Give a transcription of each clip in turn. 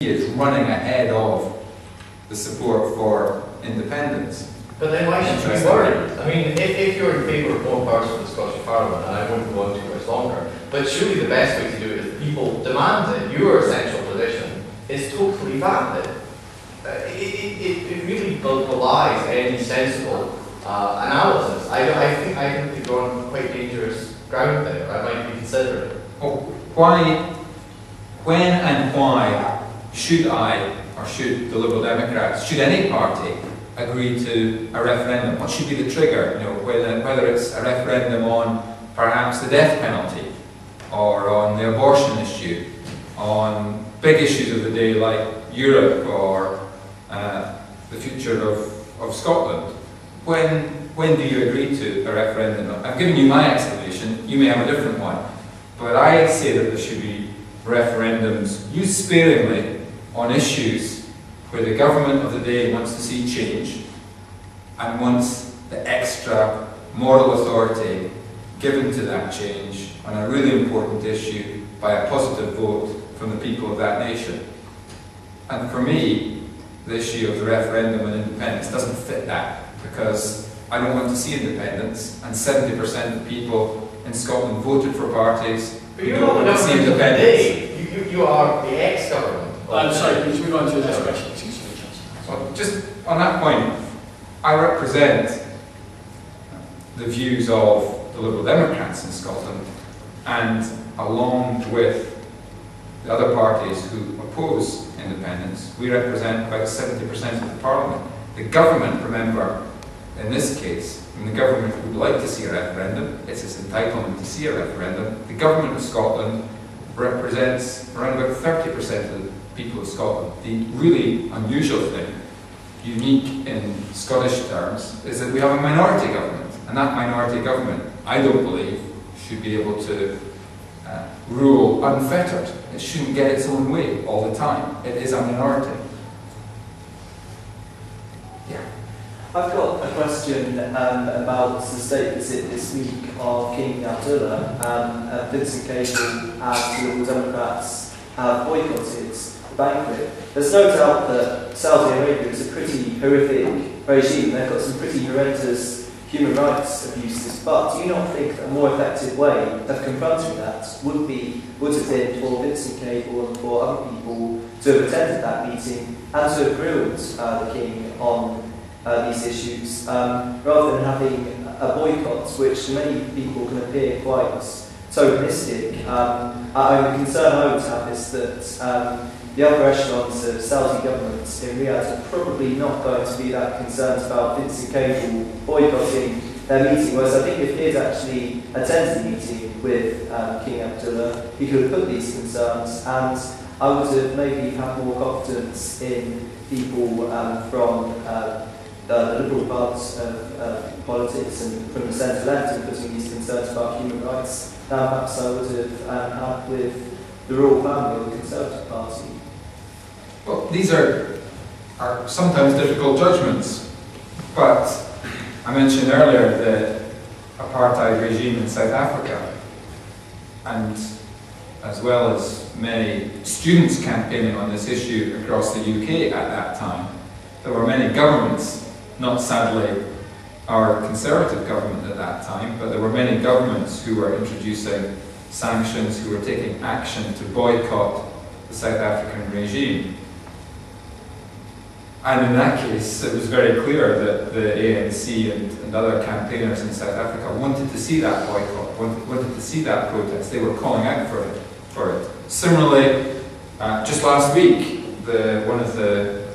is running ahead of the support for independence. But then why should you be worried? I mean, if you're in favour of one person in the Scottish Parliament, and I wouldn't go on too much longer, but surely the best way to do it is people demand it. Your essential position is totally valid. It really belies any sensible analysis. I think you're on quite dangerous ground there. I might be considering. When and why should I, or should the Liberal Democrats, should any party agree to a referendum? What should be the trigger? You know, whether it's a referendum on perhaps the death penalty, or on the abortion issue, on big issues of the day like Europe or the future of Scotland. When do you agree to a referendum? I've given you my explanation. You may have a different one, but I say that there should be referendums used sparingly on issues where the government of the day wants to see change and wants the extra moral authority given to that change on a really important issue by a positive vote from the people of that nation. And for me, the issue of the referendum on independence doesn't fit that, because I don't want to see independence, and 70% of people in Scotland voted for parties who don't want to see independence. You are the ex-government. I'm sorry, please move on to the next question. Well, just on that point, I represent the views of the Liberal Democrats in Scotland, and along with the other parties who oppose independence, we represent about 70% of the Parliament. The government, remember, in this case, when the government would like to see a referendum, it's its entitlement to see a referendum. The government of Scotland represents around about 30% of the people of Scotland. The really unusual thing, unique in Scottish terms, is that we have a minority government, and that minority government, I don't believe, should be able to rule unfettered. It shouldn't get its own way all the time. It is a minority. Yeah. I've got a question about the state visit this week of King Abdullah. Vincent Cable and the Liberal Democrats have boycotted the banquet. There's no doubt that Saudi Arabia is a pretty horrific regime. They've got some pretty horrendous human rights abuses, but do you not think that a more effective way of confronting that would have been for Vincent Cable and for other people to have attended that meeting and to have grilled the King on these issues, rather than having a boycott, which to many people can appear quite tokenistic? The concern I would have is that the upper echelons of Saudi government in Riyadh are probably not going to be that concerned about Vincent Cable boycotting their meeting, whereas I think if he had actually attended the meeting with King Abdullah, he could have put these concerns, and I would have maybe had more confidence in people from the liberal parts of politics and from the centre-left in putting these concerns about human rights than perhaps I would have had with the royal family or the Conservative Party. Well, these are sometimes difficult judgments, but I mentioned earlier the apartheid regime in South Africa, and as well as many students campaigning on this issue across the UK at that time, there were many governments, not sadly our Conservative government at that time, but there were many governments who were introducing sanctions, who were taking action to boycott the South African regime. And in that case, it was very clear that the ANC and other campaigners in South Africa wanted to see that boycott, wanted to see that protest. They were calling out for it. Similarly, just last week, one of the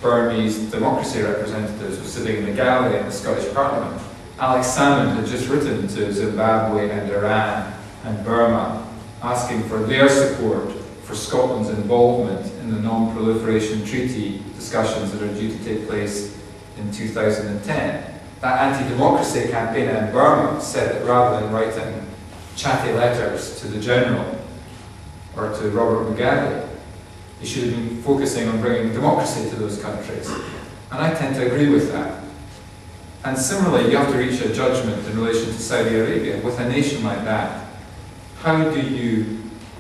Burmese democracy representatives was sitting in the gallery in the Scottish Parliament. Alex Salmond had just written to Zimbabwe and Iran and Burma asking for their support for Scotland's involvement in the non-proliferation treaty discussions that are due to take place in 2010. That anti-democracy campaigner in Burma said that rather than writing chatty letters to the General or to Robert Mugabe, he should have been focusing on bringing democracy to those countries. And I tend to agree with that. And similarly, you have to reach a judgment in relation to Saudi Arabia. With a nation like that, how do you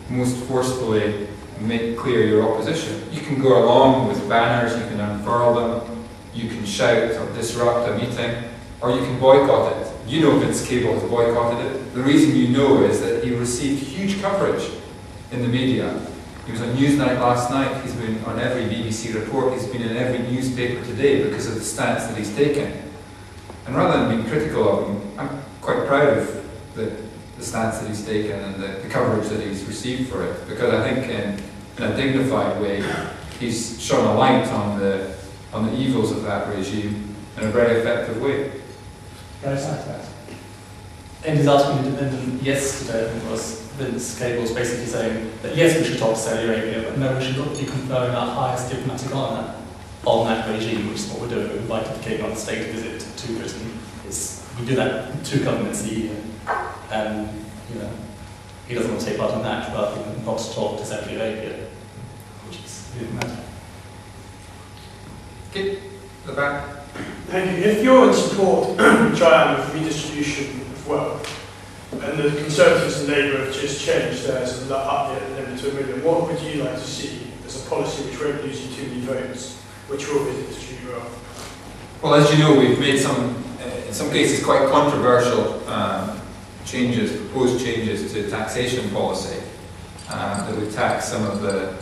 most forcefully make clear your opposition. You can go along with banners, you can unfurl them, you can shout or disrupt a meeting, or you can boycott it. You know Vince Cable has boycotted it. The reason you know is that he received huge coverage in the media. He was on Newsnight last night, he's been on every BBC report, he's been in every newspaper today because of the stance that he's taken. And rather than being critical of him, I'm quite proud of the stance that he's taken and the coverage that he's received for it, because I think in a dignified way he's shone a light on the evils of that regime in a very effective way. Very sad. In his article in Independent yesterday, I think it was, Vince Cable was basically saying that yes, we should talk to Saudi Arabia, but no, we should not be conferring our highest diplomatic honour on that regime, which is what we're doing. We've invited the King on a state visit to Britain. We do that in 2 governments a year, and he doesn't want to take part in that, but not to talk to Saudi Arabia, which is really mad. Okay, the back. Thank you. If you're in support, Cheyenne, of redistribution of wealth, and the Conservatives and Labour have just changed theirs and up the limit to 1 million, what would you like to see as a policy which won't lose you too many votes, which will redistribute wealth? Well, as you know, we've made some, in some cases, quite controversial proposed changes to taxation policy that would tax some of the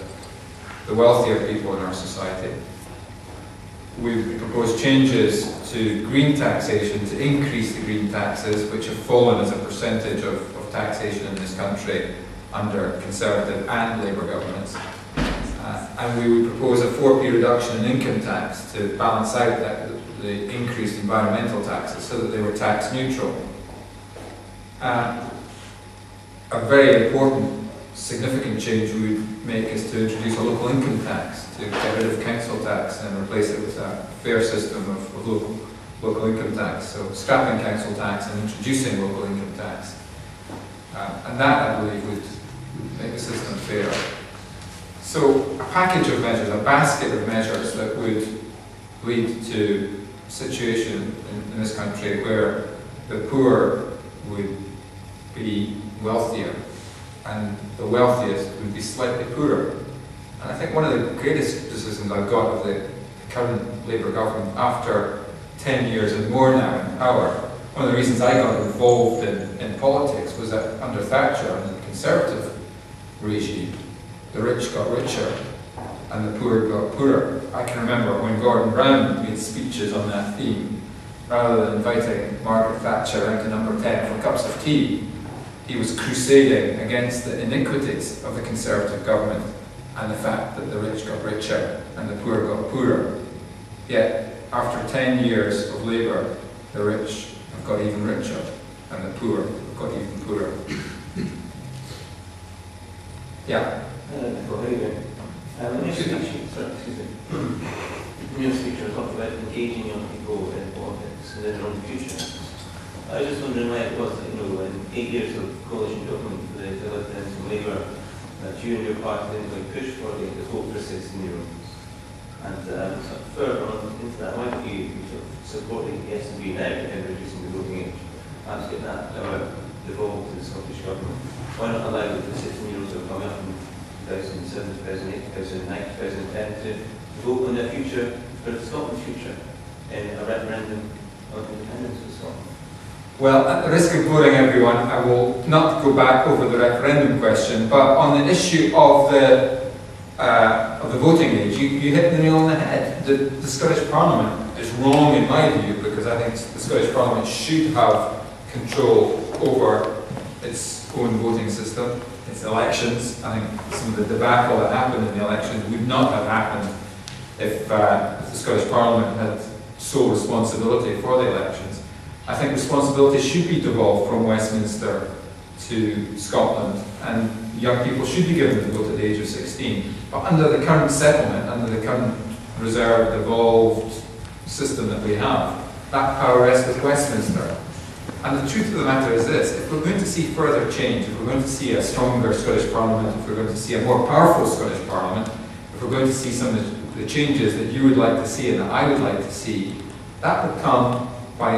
wealthier people in our society. We've proposed changes to green taxation to increase the green taxes, which have fallen as a percentage of taxation in this country under Conservative and Labour governments. And we would propose a 4p reduction in income tax to balance out the increased environmental taxes so that they were tax neutral. A very important, significant change we would make is to introduce a local income tax, to get rid of council tax and replace it with a fair system of local income tax. So scrapping council tax and introducing local income tax. And that, I believe, would make the system fairer. So a package of measures, a basket of measures that would lead to a situation in this country where the poor would be wealthier and the wealthiest would be slightly poorer. And I think one of the greatest criticisms I've got of the current Labour government after 10 years and more now in power, one of the reasons I got involved in politics was that under Thatcher and the Conservative regime, the rich got richer and the poor got poorer. I can remember when Gordon Brown made speeches on that theme, rather than inviting Margaret Thatcher out to number 10 for cups of tea, he was crusading against the iniquities of the Conservative government and the fact that the rich got richer and the poor got poorer. Yet, after 10 years of Labour, the rich have got even richer and the poor have got even poorer. Yeah? In your speech, you talked about engaging young people in politics and in their own future. I was just wondering why it was that, in 8 years of coalition government with the Left and Labour, that you and your party didn't push for the vote for 16-year-olds. And further on into that, why don't you supporting the SNP now in reducing the voting age? Perhaps get that devolved to the Scottish Government. Why not allow the 16-year-olds who are coming up in 2007, 2008, 2009, 2010 to vote on their future, for Scotland's future, in a referendum on independence of Scotland? Well, at the risk of boring everyone, I will not go back over the referendum question, but on the issue of the voting age, you hit the nail on the head. The Scottish Parliament is wrong in my view, because I think the Scottish Parliament should have control over its own voting system, its elections. I think some of the debacle that happened in the elections would not have happened if the Scottish Parliament had sole responsibility for the elections. I think responsibility should be devolved from Westminster to Scotland, and young people should be given the vote at the age of 16. But under the current settlement, under the current reserved, devolved system that we have, that power rests with Westminster. And the truth of the matter is this: if we're going to see further change, if we're going to see a stronger Scottish Parliament, if we're going to see a more powerful Scottish Parliament, if we're going to see some of the changes that you would like to see and that I would like to see, that would come